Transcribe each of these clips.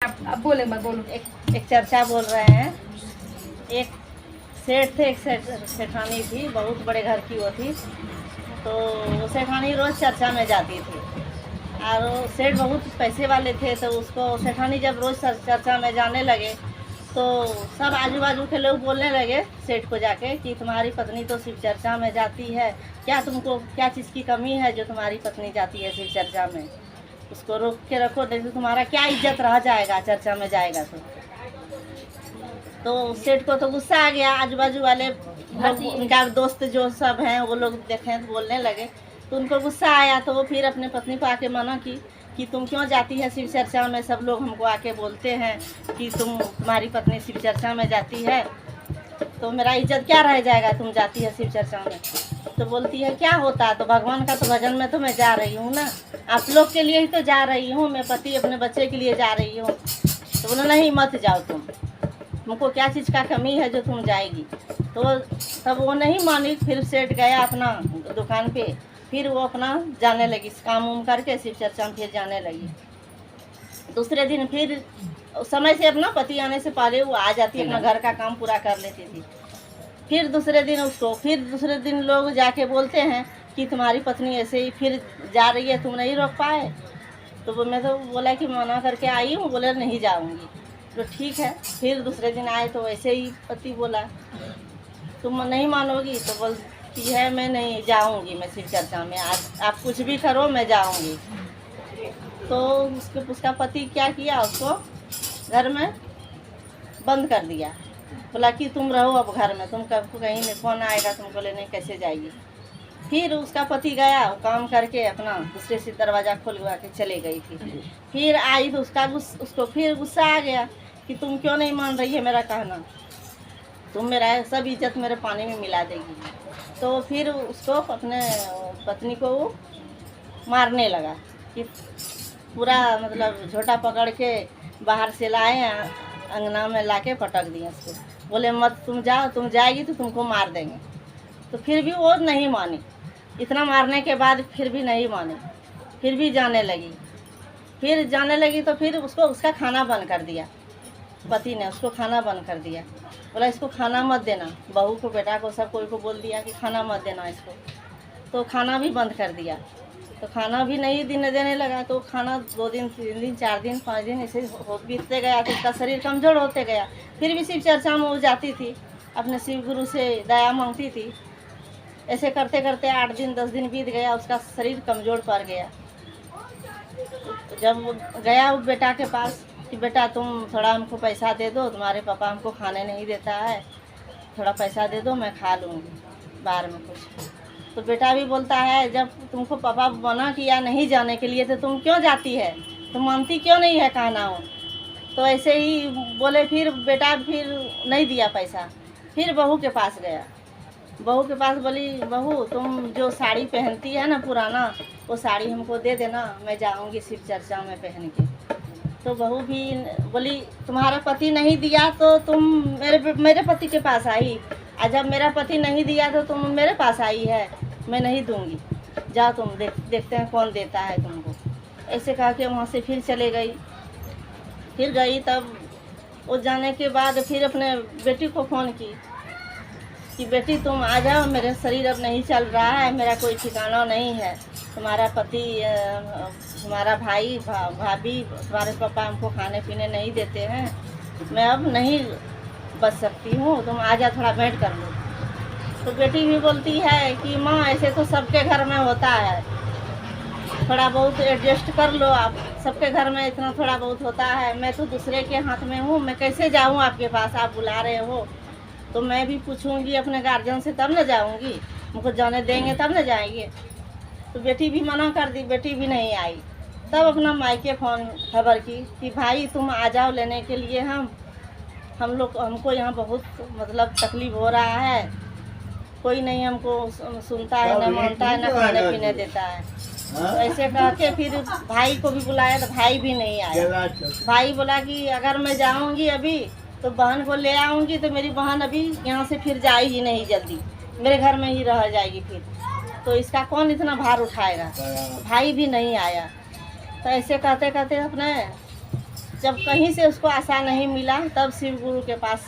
अब बोले मत बोलो। एक चर्चा बोल रहे हैं। एक सेठ थे, एक सेठानी थी, बहुत बड़े घर की वो थी। तो वो सेठानी रोज़ चर्चा में जाती थी और वो सेठ बहुत पैसे वाले थे। तो उसको सेठानी जब रोज़ चर्चा में जाने लगे तो सब आजू बाजू के लोग बोलने लगे सेठ को जाके कि तुम्हारी पत्नी तो शिव चर्चा में जाती है, क्या तुमको क्या चीज़ की कमी है जो तुम्हारी पत्नी जाती है शिव चर्चा में? उसको रोक के रखो, नहीं तो तुम्हारा क्या इज्जत रह जाएगा चर्चा में जाएगा तो सेठ को तो गुस्सा आ गया। आजू बाजू वाले लोग, उनका दोस्त जो सब हैं वो लोग देखें तो बोलने लगे, तो उनको गुस्सा आया। तो वो फिर अपने पत्नी को आके मना की कि तुम क्यों जाती है शिव चर्चा में? सब लोग हमको आके बोलते हैं कि तुम्हारी पत्नी शिव चर्चा में जाती है, तो मेरा इज्जत क्या रह जाएगा तुम जाती है शिव चर्चा में? तो बोलती है क्या होता है, तो भगवान का तो भजन में तो मैं जा रही हूँ ना, आप लोग के लिए ही तो जा रही हूँ, मैं पति अपने बच्चे के लिए जा रही हूँ। तो बोला नहीं मत जाओ तुमको क्या चीज़ का कमी है जो तुम जाएगी? तो तब वो नहीं मानी। फिर सेठ गया अपना दुकान पे, फिर वो अपना जाने लगी, काम उम करके शिव चर्चा में फिर जाने लगी। दूसरे दिन फिर समय से अपना पति आने से पहले वो आ जाती, अपना घर का काम पूरा कर लेती थी। फिर दूसरे दिन लोग जाके बोलते हैं कि तुम्हारी पत्नी ऐसे ही फिर जा रही है, तुम नहीं रोक पाए? तो मैं तो बोला कि मना करके आई हूँ, बोले नहीं जाऊँगी। तो ठीक है। फिर दूसरे दिन आए तो ऐसे ही पति बोला तुम नहीं मानोगी, तो बोलती है मैं नहीं जाऊँगी, मैं शिव चर्चा में, आप कुछ भी करो मैं जाऊँगी। तो उसका पति क्या किया, उसको घर में बंद कर दिया। बोला कि तुम रहो अब घर में, तुम कब कहीं नहीं, कौन आएगा तुमको लेने, कैसे जाएगी? फिर उसका पति गया, काम करके अपना दूसरे से दरवाज़ा खोलवा के चले गई थी। फिर आई तो उसको फिर गुस्सा आ गया कि तुम क्यों नहीं मान रही है मेरा कहना, तुम मेरा सब इज्जत मेरे पानी में मिला देगी। तो फिर उसको अपने पत्नी को मारने लगा कि पूरा मतलब झोटा पकड़ के बाहर से लाए, अंगना में लाके पटक दिए उसको। बोले मत तुम जाओ, तुम जाएगी तो तुमको मार देंगे। तो फिर भी वो नहीं मानी, इतना मारने के बाद फिर भी नहीं मानी, फिर भी जाने लगी। तो फिर उसका खाना बंद कर दिया, पति ने उसको खाना बंद कर दिया। बोला इसको खाना मत देना, बहू को बेटा को सब कोई को बोल दिया कि खाना मत देना इसको। तो खाना भी बंद कर दिया। तो खाना भी नहीं देने लगा। तो खाना 2 दिन 3 दिन 4 दिन 5 दिन ऐसे बीतते गया। तो उसका शरीर कमज़ोर होते गया। फिर भी शिव चर्चा में वो जाती थी, अपने शिव गुरु से दया मांगती थी। ऐसे करते करते 8 दिन 10 दिन बीत गया, उसका शरीर कमज़ोर पड़ गया। तो जब वो गया वो बेटा के पास कि बेटा तुम थोड़ा हमको पैसा दे दो, तुम्हारे पापा हमको खाने नहीं देता है, थोड़ा पैसा दे दो, मैं खा लूँगी बाहर में कुछ। तो बेटा भी बोलता है जब तुमको पापा मना किया नहीं जाने के लिए तो तुम क्यों जाती है, तुम मानती क्यों नहीं है कहना हो? तो ऐसे ही बोले। फिर बेटा फिर नहीं दिया पैसा। फिर बहू के पास गया, बहू के पास बोली बहू तुम जो साड़ी पहनती है ना पुराना, वो साड़ी हमको दे देना, मैं जाऊंगी शिव चर्चा में पहन के। तो बहू भी बोली तुम्हारा पति नहीं दिया तो तुम मेरे पति के पास आई, और जब मेरा पति नहीं दिया तो तुम मेरे पास आई है, मैं नहीं दूंगी, जाओ तुम देखते हैं कौन देता है तुमको। ऐसे कहा के वहाँ से फिर चले गई। फिर गई तब वो जाने के बाद फिर अपने बेटी को फ़ोन की कि बेटी तुम आ जाओ, मेरा शरीर अब नहीं चल रहा है, मेरा कोई ठिकाना नहीं है, तुम्हारा पति तुम्हारा भाई भाभी तुम्हारे पापा हमको खाने पीने नहीं देते हैं, मैं अब नहीं बच सकती हूँ, तुम आ जा थोड़ा भेंट कर लो। तो बेटी भी बोलती है कि माँ ऐसे तो सबके घर में होता है, थोड़ा बहुत एडजस्ट कर लो आप, सबके घर में इतना थोड़ा बहुत होता है, मैं तो दूसरे के हाथ में हूँ, मैं कैसे जाऊँ आपके पास, आप बुला रहे हो तो मैं भी पूछूंगी अपने गार्जियन से तब न जाऊंगी, मुझको जाने देंगे तब न जाएंगे। तो बेटी भी मना कर दी, बेटी भी नहीं आई। तब अपना मायके फ़ोन खबर की कि भाई तुम आ जाओ लेने के लिए, हमको यहाँ बहुत मतलब तकलीफ़ हो रहा है, कोई नहीं हमको सुनता है, न मानता है, न खाने पीने देता है। तो ऐसे कह के फिर भाई को भी बुलाया तो भाई भी नहीं आया। भाई बोला कि अगर मैं जाऊँगी अभी तो बहन को ले आऊँगी तो मेरी बहन अभी यहाँ से फिर जाएगी नहीं, जल्दी मेरे घर में ही रह जाएगी फिर, तो इसका कौन इतना भार उठाएगा। भाई भी नहीं आया। तो ऐसे कहते कहते अपने जब कहीं से उसको आशा नहीं मिला तब शिव गुरु के पास,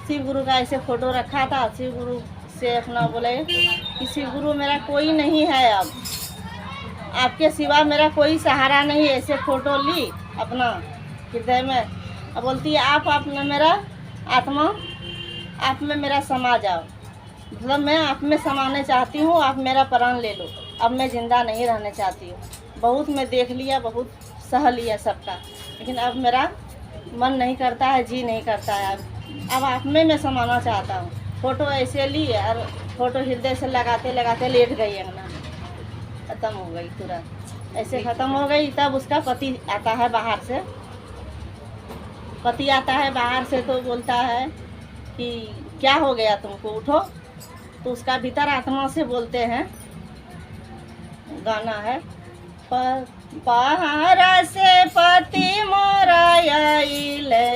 शिव गुरु का ऐसे फ़ोटो रखा था। शिव गुरु से अपना बोले कि शिव गुरु मेरा कोई नहीं है, अब आपके सिवा मेरा कोई सहारा नहीं। ऐसे फ़ोटो ली अपना हृदय में, अब बोलती है आप में मेरा आत्मा, आप में मेरा समा जाओ, मतलब मैं आप में समाने चाहती हूँ, आप मेरा प्राण ले लो, अब मैं ज़िंदा नहीं रहना चाहती हूँ। बहुत मैं देख लिया, बहुत सह लिया सबका, लेकिन अब मेरा मन नहीं करता है, जी नहीं करता है, अब आप में मैं समाना चाहता हूँ। फ़ोटो ऐसे ली और फ़ोटो हृदय से लगाते लगाते लेट गई, अंगना में ख़त्म हो गई तुरंत। ऐसे ख़त्म हो गई। तब उसका पति आता है बाहर से, पति आता है बाहर से तो बोलता है कि क्या हो गया तुमको, उठो। तो उसका भीतर आत्मा से बोलते हैं, गाना है, बाहर से पति मोरा आइले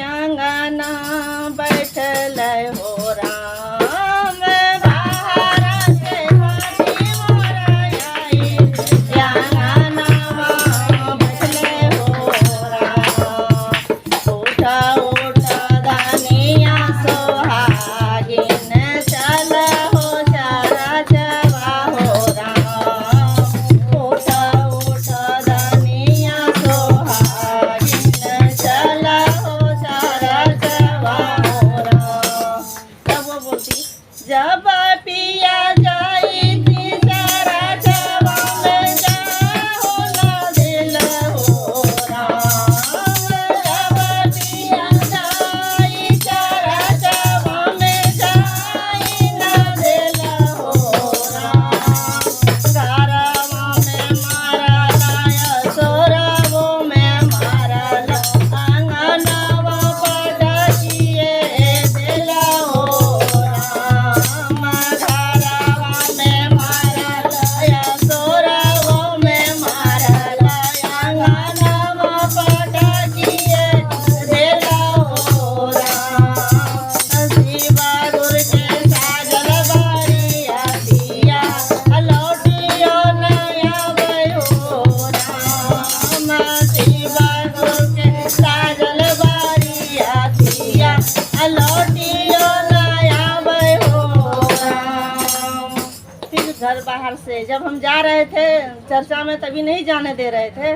अंगना बैठल हो राम, बाहर से पति मोरा आइले अंगना बैठल हो राम। उठा उठा दानिया सोहागिन चल हो चारा जवा हो राम। उठा उठा दानिया सोहागिन चल हो चारा जवा हो राम। तब वो बोलती, जब पिया जाई थी चारा जवा में जाओ ना दिल हो राम। जब पिया जाई चारा जवा में जाई ना दिल हो राम। घरवा में मारला सोरवो में मारला, अंगनवा पटकिए दिल हो राम। घरवा में मारला सोरवो में मारला, अंगनवा पटकिए दिल हो राम। शिवा गुरु के साजल बारिया दिया, लौटियो नया भयो राम। शिवा गुरु के साजल बारिया दिया, लौटियो नया भयो राम। फिर घर बाहर से जब हम जा रहे थे चर्चा में, तभी नहीं जाने दे रहे थे,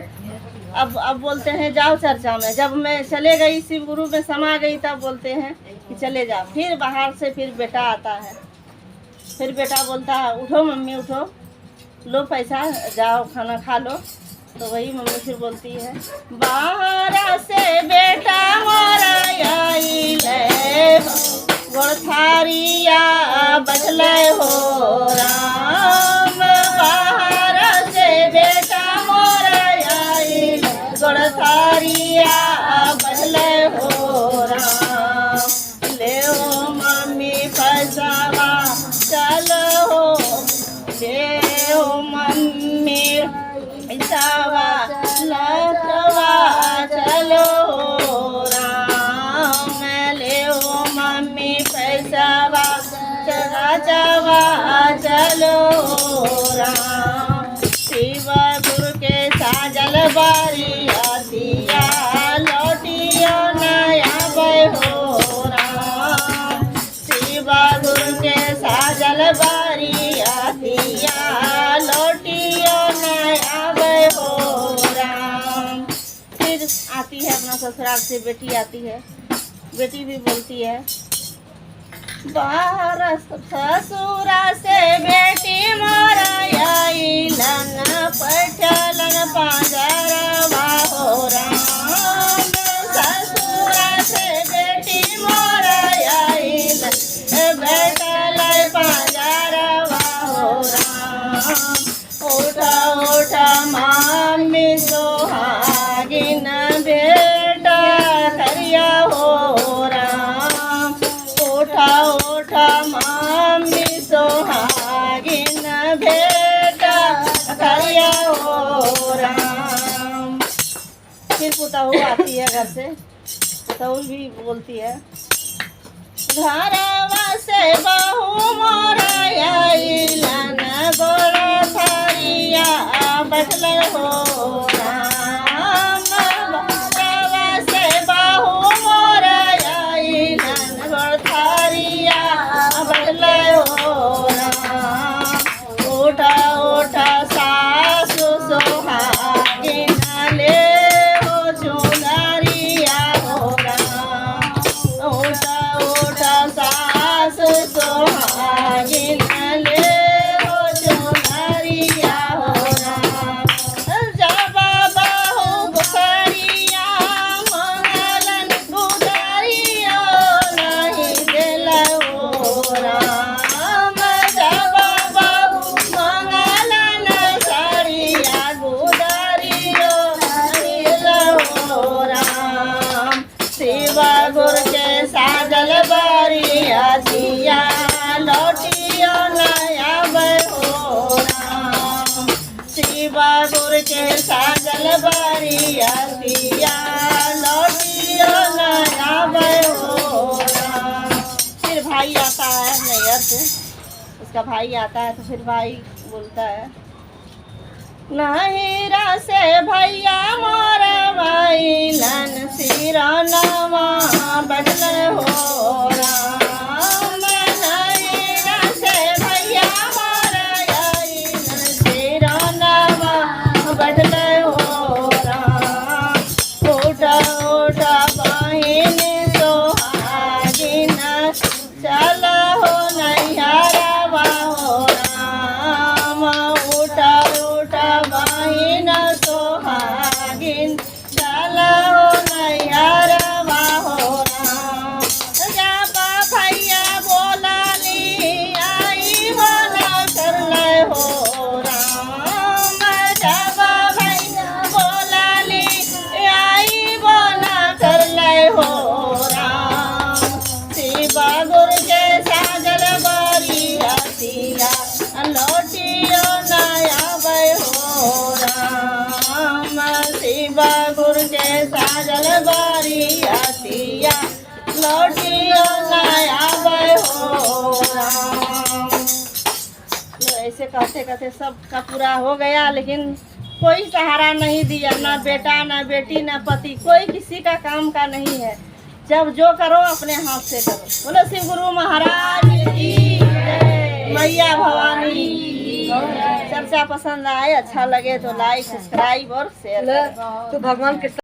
अब बोलते हैं जाओ चर्चा में। जब मैं चले गई, शिव गुरु में समा गई, तब बोलते हैं कि चले जाओ। फिर बाहर से फिर बेटा आता है, फिर बेटा बोलता है उठो मम्मी उठो, लो पैसा, जाओ खाना खा लो। तो वही मम्मी फिर बोलती है, बाहर से बेटा मोरा आइले गोड़थारिया बचल हो राम। बाहर से बेटा मोरा आइले गोड़थारिया बचल हो राम। ले हो मम्मी पैसावा चलो, ले हो मम्मी पैसावा लटवा चलो हो राम। ले हो मम्मी पैसावा चला चलो हो राम। शिव गुरु के साजल बारिया दिया, लौटियो नया भयो राम। शिव गुरु के साजल बारिया दिया, लौटियो नया भयो राम। फिर आती है अपना ससुराल से बेटी आती है, बेटी भी बोलती है, बाहर ससुरा से बेटी मोरा आइलन पठलन पांजरवा हो राम। ससुरा से बेटी मोरा आइलन बैठल पांजरवा हो राम। उठा उठा मामी सोहागिन बेटा करिया हो राम। उठा उठा मामी सोहागिन बेटा करिया हो राम। फिर पुतहू आती है घर से, पुतहू भी बोलती है, घरवा से बहू मोरा आइलन गोड़थारिया बचल हो राम। अतिया लौटियो न आवे हो राम। फिर भाई आता है नैयर से, उसका भाई आता है तो फिर भाई बोलता है नहीरा से भैया मोर भाई लन सिरनवा बदल हो राम। नहीरा से भैया मोर आई लन सिरनवा बदल हो राम। उठ उठ बहिन सोहागिन चल हो नैहरवा हो राम। उठ उठ बहिन सोहागिन चल हो नैहरवा हो राम। जब भैया बोलली आई बोला कर ले हो राम। जब भैया बोलली आई बोला कर ले हो राम। शिव गुरु के साजल बरियतिया लौटियो न आवे हो राम। शिव गुरु के साजल बरियतिया लौटियो न आवे हो राम। तो ऐसे कहते कहते सबका पूरा हो गया, लेकिन कोई सहारा नहीं दिया, ना बेटा ना बेटी ना पति, कोई किसी का काम का नहीं है। जब जो करो अपने हाथ से करो। बोलो शिव गुरु महाराज की जय, मैया भवानी की जय। चर्चा पसंद आए, अच्छा लगे तो लाइक सब्सक्राइब और शेयर करें। तो भगवान के